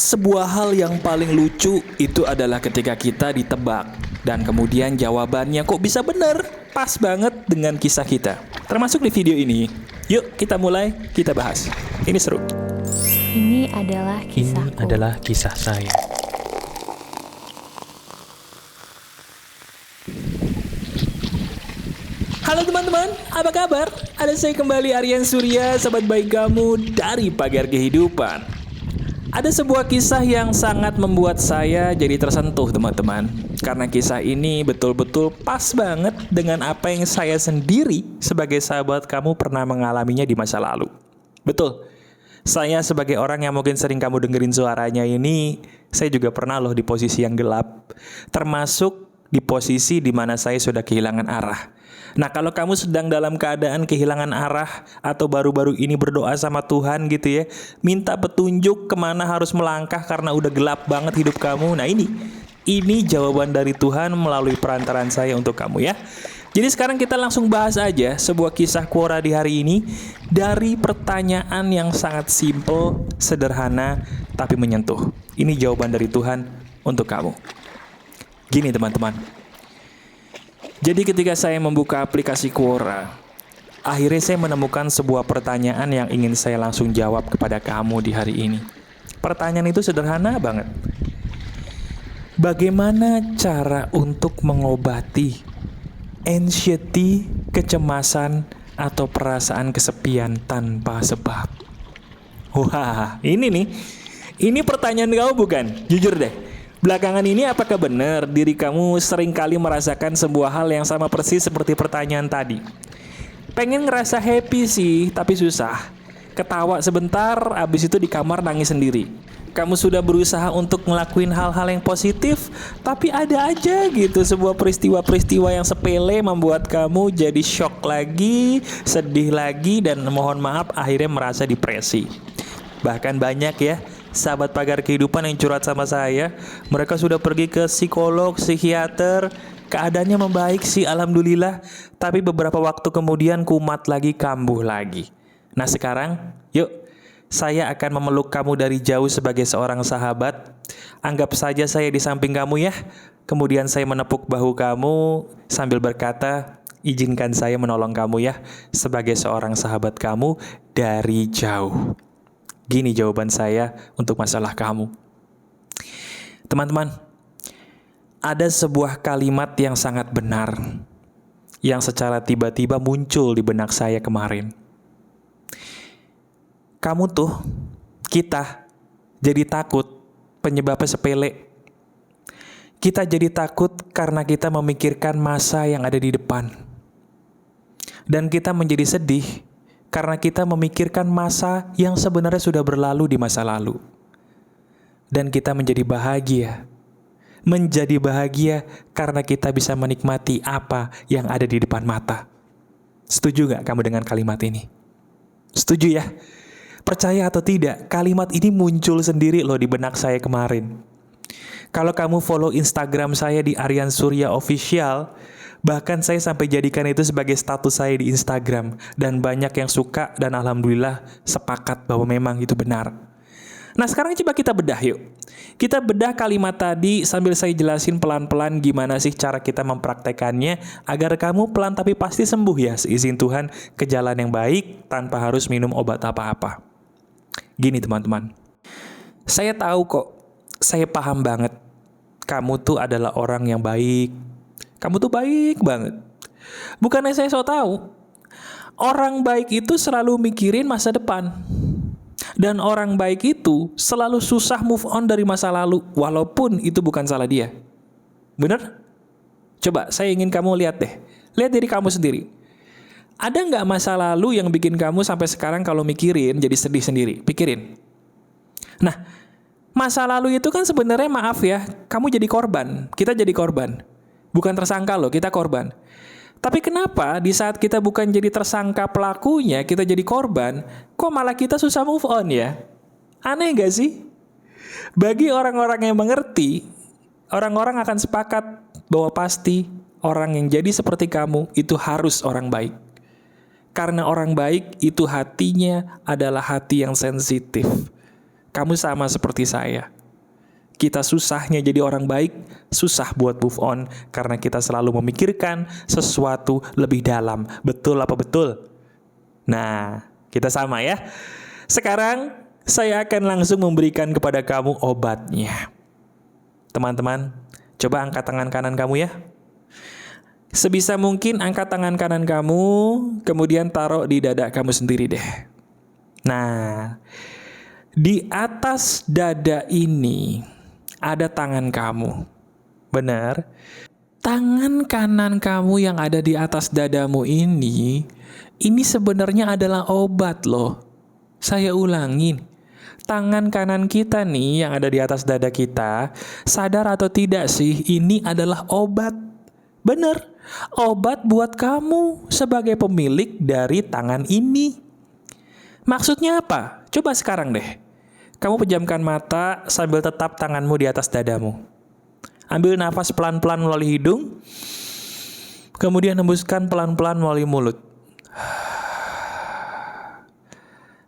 Sebuah hal yang paling lucu itu adalah ketika kita ditebak dan kemudian jawabannya kok bisa bener, pas banget dengan kisah kita. Termasuk di video ini. Yuk kita mulai, kita bahas. Ini seru. Ini adalah kisahku. Ini adalah kisah saya. Halo teman-teman, apa kabar? Ada saya kembali, Aryan Surya, sahabat baik kamu dari Pagar Kehidupan. Ada sebuah kisah yang sangat membuat saya jadi tersentuh teman-teman. Karena kisah ini betul-betul pas banget dengan apa yang saya sendiri sebagai sahabat kamu pernah mengalaminya di masa lalu. Betul, saya sebagai orang yang mungkin sering kamu dengerin suaranya ini, saya juga pernah loh di posisi yang gelap. Termasuk di posisi di mana saya sudah kehilangan arah. Nah, kalau kamu sedang dalam keadaan kehilangan arah atau baru-baru ini berdoa sama Tuhan gitu ya, minta petunjuk kemana harus melangkah karena udah gelap banget hidup kamu. Nah ini jawaban dari Tuhan melalui perantaran saya untuk kamu ya. Jadi sekarang kita langsung bahas aja sebuah kisah Quora di hari ini dari pertanyaan yang sangat simple, sederhana, tapi menyentuh. Ini jawaban dari Tuhan untuk kamu. Gini teman-teman. Jadi ketika saya membuka aplikasi Quora, akhirnya saya menemukan sebuah pertanyaan yang ingin saya langsung jawab kepada kamu di hari ini. Pertanyaan itu sederhana banget. Bagaimana cara untuk mengobati anxiety, kecemasan, atau perasaan kesepian tanpa sebab? Wah, ini nih. Ini pertanyaan kamu bukan? Jujur deh. Belakangan ini apakah benar diri kamu sering kali merasakan sebuah hal yang sama persis seperti pertanyaan tadi? Pengen ngerasa happy sih, tapi susah. Ketawa sebentar, abis itu di kamar nangis sendiri. Kamu sudah berusaha untuk ngelakuin hal-hal yang positif, tapi ada aja gitu sebuah peristiwa-peristiwa yang sepele membuat kamu jadi shock lagi, sedih lagi, dan mohon maaf akhirnya merasa depresi. Bahkan banyak ya sahabat Pagar Kehidupan yang curhat sama saya. Mereka sudah pergi ke psikolog, psikiater. Keadaannya membaik sih alhamdulillah. Tapi beberapa waktu kemudian kumat lagi, kambuh lagi. Nah sekarang yuk, saya akan memeluk kamu dari jauh sebagai seorang sahabat. Anggap saja saya di samping kamu ya. Kemudian saya menepuk bahu kamu sambil berkata, izinkan saya menolong kamu ya, sebagai seorang sahabat kamu dari jauh. Gini jawaban saya untuk masalah kamu. Teman-teman, ada sebuah kalimat yang sangat benar, yang secara tiba-tiba muncul di benak saya kemarin. Kamu tuh, kita, jadi takut, penyebabnya sepele. Kita jadi takut karena kita memikirkan masa yang ada di depan. Dan kita menjadi sedih karena kita memikirkan masa yang sebenarnya sudah berlalu di masa lalu. Dan kita menjadi bahagia. Menjadi bahagia karena kita bisa menikmati apa yang ada di depan mata. Setuju gak kamu dengan kalimat ini? Setuju ya? Percaya atau tidak, kalimat ini muncul sendiri loh di benak saya kemarin. Kalau kamu follow Instagram saya di Aryan Surya Official, bahkan saya sampai jadikan itu sebagai status saya di Instagram. Dan banyak yang suka dan alhamdulillah sepakat bahwa memang itu benar. Nah sekarang coba kita bedah yuk. Kita bedah kalimat tadi sambil saya jelasin pelan-pelan gimana sih cara kita mempraktekannya agar kamu pelan tapi pasti sembuh ya seizin Tuhan ke jalan yang baik tanpa harus minum obat apa-apa. Gini teman-teman, saya tahu kok, saya paham banget kamu tuh adalah orang yang baik. Kamu tuh baik banget. Bukannya saya so tahu. Orang baik itu selalu mikirin masa depan. Dan orang baik itu selalu susah move on dari masa lalu, walaupun itu bukan salah dia. Bener? Coba saya ingin kamu lihat deh. Lihat diri kamu sendiri. Ada nggak masa lalu yang bikin kamu sampai sekarang kalau mikirin jadi sedih sendiri? Pikirin. Nah, masa lalu itu kan sebenarnya maaf ya, kamu jadi korban. Kita jadi korban. Bukan tersangka loh, kita korban. Tapi kenapa di saat kita bukan jadi tersangka pelakunya, kita jadi korban, kok malah kita susah move on ya? Aneh gak sih? Bagi orang-orang yang mengerti, orang-orang akan sepakat bahwa pasti orang yang jadi seperti kamu itu harus orang baik. Karena orang baik itu hatinya adalah hati yang sensitif. kamu sama seperti saya. Kita susahnya jadi orang baik, susah buat move on karena kita selalu memikirkan sesuatu lebih dalam. Betul apa betul? Nah, kita sama ya. Sekarang saya akan langsung memberikan kepada kamu obatnya. Teman-teman, coba angkat tangan kanan kamu ya. Sebisa mungkin angkat tangan kanan kamu, kemudian taruh di dada kamu sendiri deh. Nah, di atas dada ini ada tangan kamu. Benar? Tangan kanan kamu yang ada di atas dadamu ini sebenarnya adalah obat loh. Saya ulangin. Tangan kanan kita nih yang ada di atas dada kita, sadar atau tidak sih, ini adalah obat. Bener, obat buat kamu sebagai pemilik dari tangan ini. Maksudnya apa? Coba sekarang deh. Kamu pejamkan mata sambil tetap tanganmu di atas dadamu. Ambil nafas pelan-pelan melalui hidung, kemudian hembuskan pelan-pelan melalui mulut.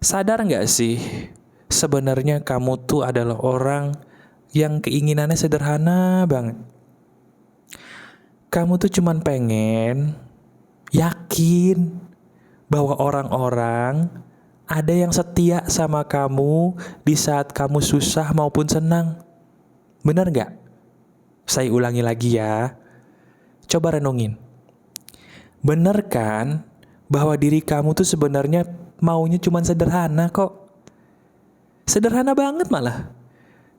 Sadar nggak sih, sebenarnya kamu tuh adalah orang yang keinginannya sederhana banget. Kamu tuh cuman pengen yakin bahwa orang-orang ada yang setia sama kamu di saat kamu susah maupun senang. Benar nggak? Saya ulangi lagi ya. Coba renungin. Benar kan bahwa diri kamu tuh sebenarnya maunya cuman sederhana kok. Sederhana banget malah.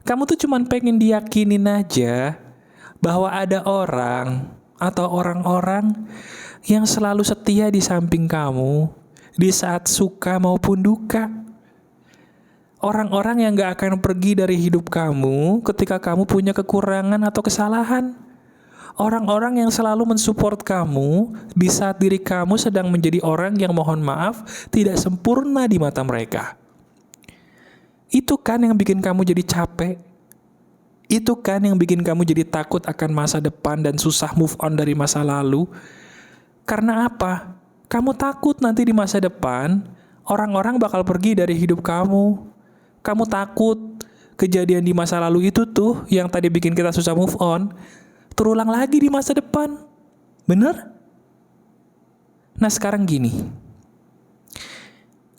Kamu tuh cuman pengen diyakinin aja bahwa ada orang atau orang-orang yang selalu setia di samping kamu di saat suka maupun duka. Orang-orang yang gak akan pergi dari hidup kamu ketika kamu punya kekurangan atau kesalahan. Orang-orang yang selalu mensupport kamu di saat diri kamu sedang menjadi orang yang mohon maaf tidak sempurna di mata mereka. Itu kan yang bikin kamu jadi capek. Itu kan yang bikin kamu jadi takut akan masa depan dan susah move on dari masa lalu. Karena apa? Kamu takut nanti di masa depan, orang-orang bakal pergi dari hidup kamu. Kamu takut kejadian di masa lalu itu tuh, yang tadi bikin kita susah move on, terulang lagi di masa depan. Bener? Nah sekarang gini.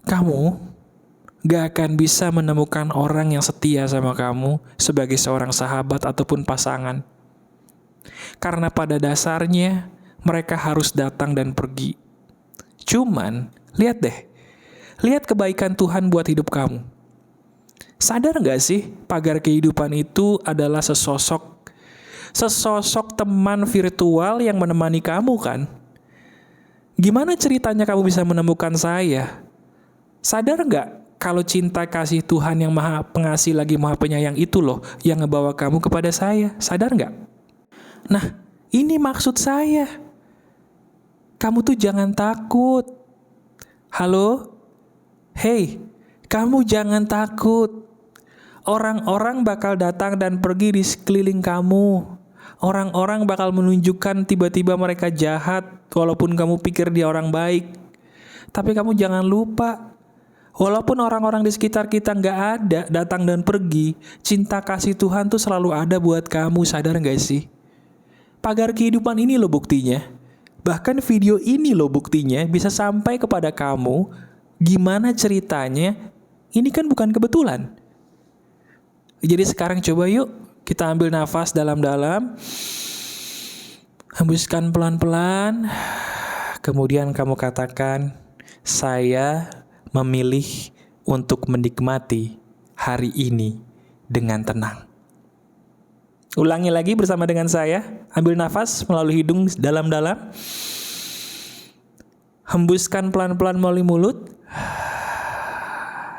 Kamu gak akan bisa menemukan orang yang setia sama kamu sebagai seorang sahabat ataupun pasangan. Karena pada dasarnya, mereka harus datang dan pergi. Cuman, lihat deh. Lihat kebaikan Tuhan buat hidup kamu. Sadar gak sih, pagar kehidupan itu adalah sesosok teman virtual yang menemani kamu kan? Gimana ceritanya kamu bisa menemukan saya? Sadar gak kalau cinta kasih Tuhan yang maha pengasih lagi maha penyayang itu loh yang ngebawa kamu kepada saya? Sadar gak? Nah, ini maksud saya. Kamu tuh jangan takut. Halo? Hey, kamu jangan takut. Orang-orang bakal datang dan pergi di sekeliling kamu. Orang-orang bakal menunjukkan tiba-tiba mereka jahat, walaupun kamu pikir dia orang baik. Tapi kamu jangan lupa, walaupun orang-orang di sekitar kita gak ada, datang dan pergi, cinta kasih Tuhan tuh selalu ada buat kamu. Sadar gak sih? Pagar kehidupan ini loh buktinya. Bahkan video ini loh buktinya bisa sampai kepada kamu. Gimana ceritanya? Ini kan bukan kebetulan. Jadi sekarang coba yuk kita ambil nafas dalam-dalam. Hembuskan pelan-pelan. Kemudian kamu katakan, saya memilih untuk menikmati hari ini dengan tenang. Ulangi lagi bersama dengan saya. Ambil nafas melalui hidung dalam-dalam. Hembuskan pelan-pelan melalui mulut.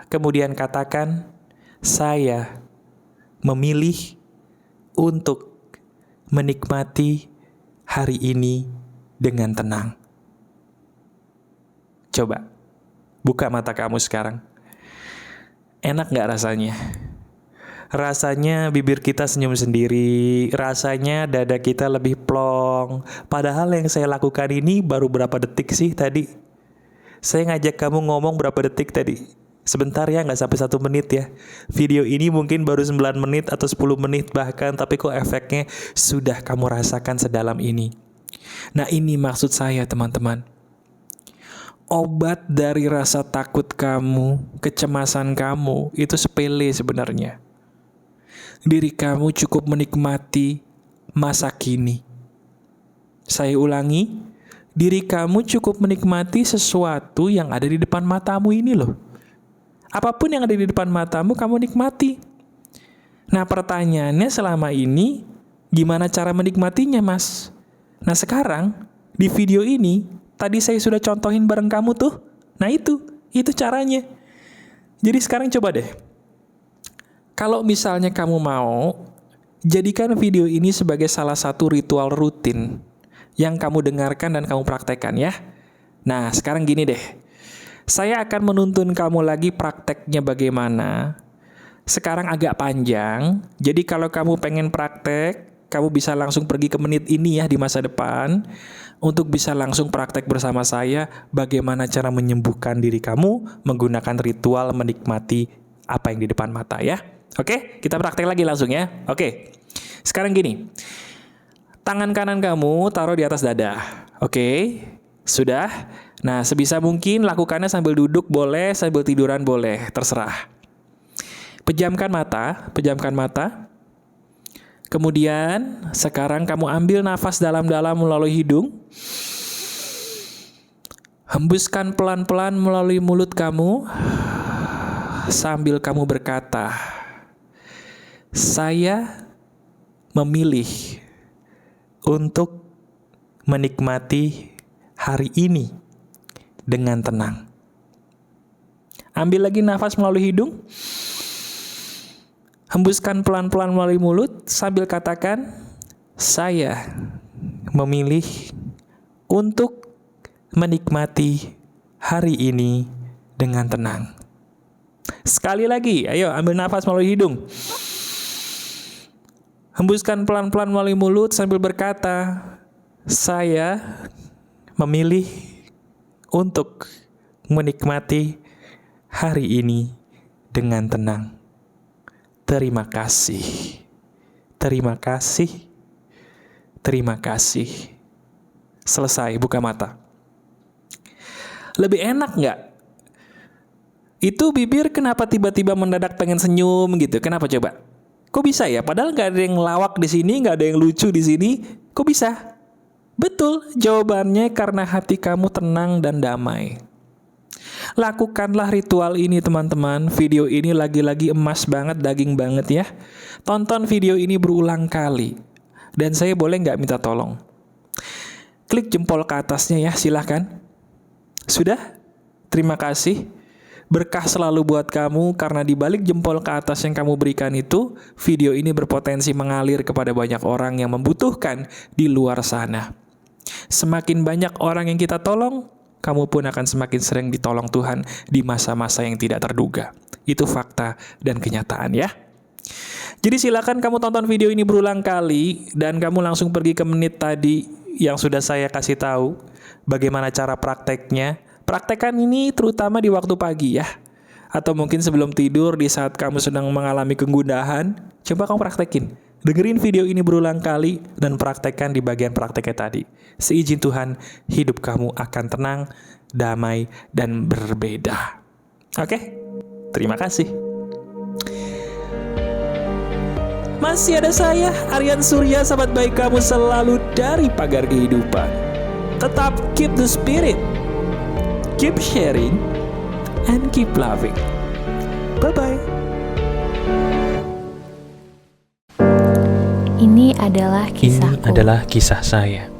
Kemudian katakan, saya memilih untuk menikmati hari ini dengan tenang. Coba, buka mata kamu sekarang. Enak gak rasanya? Rasanya bibir kita senyum sendiri, rasanya dada kita lebih plong. Padahal yang saya lakukan ini baru berapa detik sih tadi? Saya ngajak kamu ngomong berapa detik tadi? Sebentar ya, nggak sampai 1 menit ya. Video ini mungkin baru 9 menit atau 10 menit bahkan, tapi kok efeknya sudah kamu rasakan sedalam ini. Nah, ini maksud saya teman-teman. Obat dari rasa takut kamu, kecemasan kamu, itu sepele sebenarnya. Diri kamu cukup menikmati masa kini. Saya ulangi, diri kamu cukup menikmati sesuatu yang ada di depan matamu ini loh. Apapun yang ada di depan matamu, kamu nikmati. Nah, pertanyaannya selama ini, gimana cara menikmatinya, Mas? Nah, sekarang, di video ini, tadi saya sudah contohin bareng kamu tuh. Nah, itu caranya. Jadi sekarang coba deh. Kalau misalnya kamu mau, jadikan video ini sebagai salah satu ritual rutin yang kamu dengarkan dan kamu praktekkan ya. Nah, sekarang gini deh. Saya akan menuntun kamu lagi prakteknya bagaimana. Sekarang agak panjang, jadi kalau kamu pengen praktek, kamu bisa langsung pergi ke menit ini ya di masa depan, untuk bisa langsung praktek bersama saya bagaimana cara menyembuhkan diri kamu menggunakan ritual menikmati apa yang di depan mata ya. Oke, kita praktek lagi langsung ya. Oke, sekarang gini. Tangan kanan kamu taruh di atas dada. Oke, sudah? Nah, sebisa mungkin lakukannya sambil duduk boleh, sambil tiduran boleh, terserah. Pejamkan mata. Kemudian, sekarang kamu ambil nafas dalam-dalam melalui hidung. Hembuskan pelan-pelan melalui mulut kamu. Sambil kamu berkata, saya memilih untuk menikmati hari ini dengan tenang. Ambil lagi nafas melalui hidung. Hembuskan pelan-pelan melalui mulut sambil katakan, saya memilih untuk menikmati hari ini dengan tenang. Sekali lagi, ayo ambil nafas melalui hidung. Hembuskan pelan-pelan melalui mulut sambil berkata, saya memilih untuk menikmati hari ini dengan tenang. Terima kasih. Terima kasih. Terima kasih. Selesai, buka mata. Lebih enak nggak? Itu bibir kenapa tiba-tiba mendadak pengen senyum gitu? Kenapa coba? Kok bisa ya? Padahal nggak ada yang lawak di sini, nggak ada yang lucu di sini. Kok bisa? Betul, jawabannya karena hati kamu tenang dan damai. Lakukanlah ritual ini teman-teman. Video ini lagi-lagi emas banget, daging banget ya. Tonton video ini berulang kali. Dan saya boleh nggak minta tolong? Klik jempol ke atasnya ya, silahkan. Sudah? Terima kasih. Berkah selalu buat kamu karena di balik jempol ke atas yang kamu berikan itu, video ini berpotensi mengalir kepada banyak orang yang membutuhkan di luar sana. Semakin banyak orang yang kita tolong, kamu pun akan semakin sering ditolong Tuhan di masa-masa yang tidak terduga. Itu fakta dan kenyataan ya. Jadi silakan kamu tonton video ini berulang kali dan kamu langsung pergi ke menit tadi yang sudah saya kasih tahu bagaimana cara prakteknya. Praktekkan ini terutama di waktu pagi ya. Atau mungkin sebelum tidur di saat kamu sedang mengalami kegundahan, coba kamu praktekin. Dengerin video ini berulang kali dan praktekkan di bagian prakteknya tadi. Seizin Tuhan, hidup kamu akan tenang, damai, dan berbeda. Oke? Terima kasih. Masih ada saya, Aryan Surya, sahabat baik kamu selalu dari Pagar Kehidupan. Tetap keep the spirit, keep sharing, and keep loving. Bye-bye. Ini adalah kisahku. Ini adalah kisah saya.